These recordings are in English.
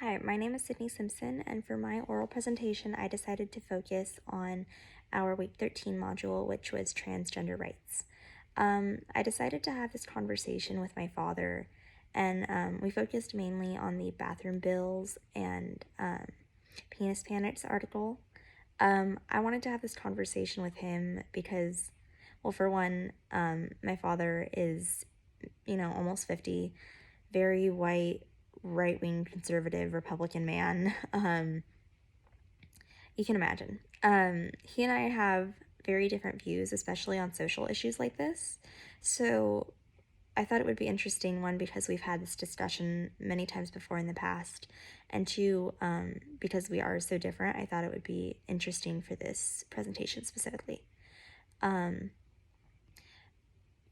Hi, my name is Sydney Simpson, and for my oral presentation, I decided to focus on our Week 13 module, which was transgender rights. I decided to have this conversation with my father, and we focused mainly on the bathroom bills and penis panics article. I wanted to have this conversation with him because, well, for one, my father is, almost 50, very white, right-wing conservative Republican man. You can imagine. He and I have very different views, especially on social issues like this. So I thought it would be interesting, one, because we've had this discussion many times before in the past, and two, because we are so different, I thought it would be interesting for this presentation specifically.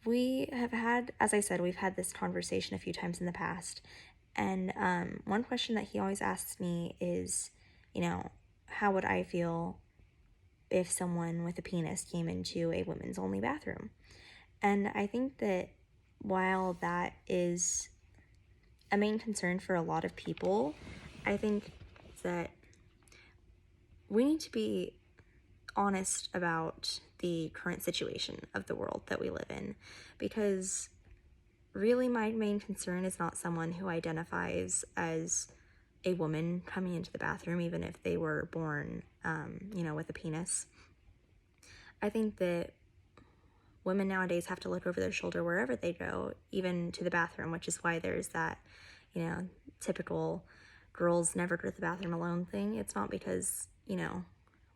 We have had, as I said, we've had this conversation a few times in the past, and one question that he always asks me is, how would I feel if someone with a penis came into a women's only bathroom? And I think that while that is a main concern for a lot of people, I think that we need to be honest about the current situation of the world that we live in, because really my main concern is not someone who identifies as a woman coming into the bathroom, even if they were born, with a penis. I think that women nowadays have to look over their shoulder wherever they go, even to the bathroom, which is why there's that, typical girls never go to the bathroom alone thing. It's not because,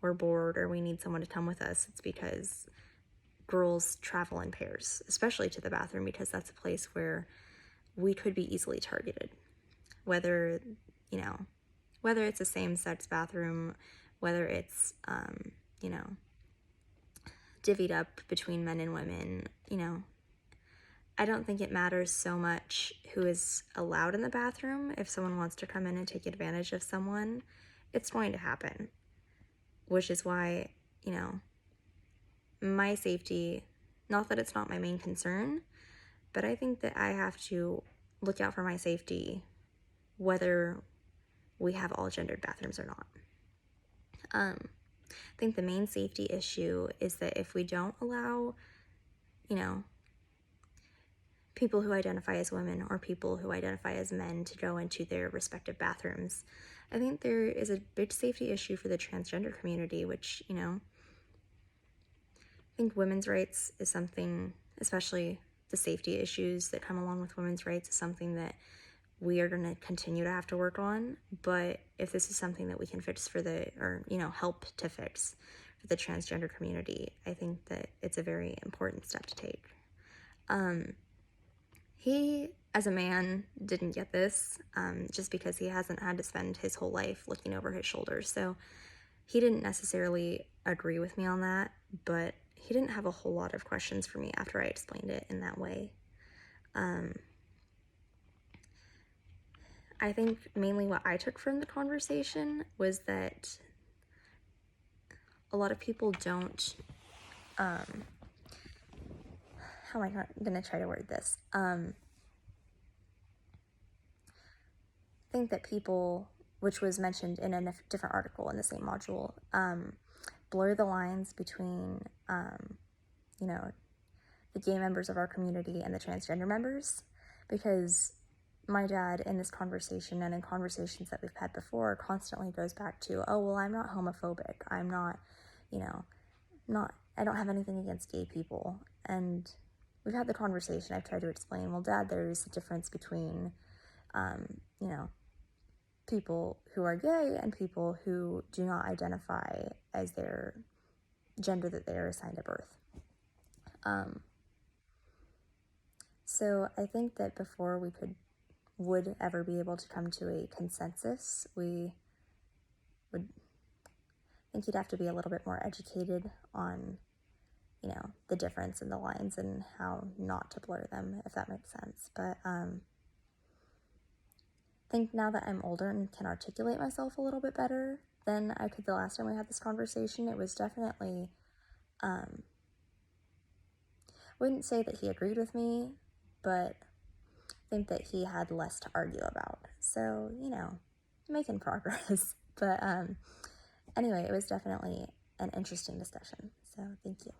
we're bored or we need someone to come with us. It's because girls travel in pairs, especially to the bathroom, because that's a place where we could be easily targeted. Whether it's a same-sex bathroom, whether it's, divvied up between men and women, I don't think it matters so much who is allowed in the bathroom. If someone wants to come in and take advantage of someone, it's going to happen. Which is why, my safety, not that it's not my main concern, but I think that I have to look out for my safety whether we have all gendered bathrooms or not. I think the main safety issue is that if we don't allow, people who identify as women or people who identify as men to go into their respective bathrooms, I think there is a big safety issue for the transgender community, which, I think women's rights is something, especially the safety issues that come along with women's rights, is something that we are going to continue to have to work on. But if this is something that we can fix help to fix for the transgender community, I think that it's a very important step to take. He, as a man, didn't get this, just because he hasn't had to spend his whole life looking over his shoulder. So he didn't necessarily agree with me on that, but he didn't have a whole lot of questions for me after I explained it in that way. I think mainly what I took from the conversation was that a lot of people don't, how am I going to try to word this? Think that people, which was mentioned in a different article in the same module, blur the lines between, the gay members of our community and the transgender members, because my dad in this conversation and in conversations that we've had before constantly goes back to, oh, well, I'm not homophobic. I'm not, I don't have anything against gay people. And we've had the conversation. I've tried to explain, well, Dad, there's a difference between, people who are gay and people who do not identify as their gender that they are assigned at birth. So I think that before we would ever be able to come to a consensus, we would think you'd have to be a little bit more educated on, the difference in the lines and how not to blur them, if that makes sense. But I think now that I'm older and can articulate myself a little bit better than I could the last time we had this conversation, it was definitely, wouldn't say that he agreed with me, but I think that he had less to argue about. So, making progress. But anyway, it was definitely an interesting discussion. So thank you.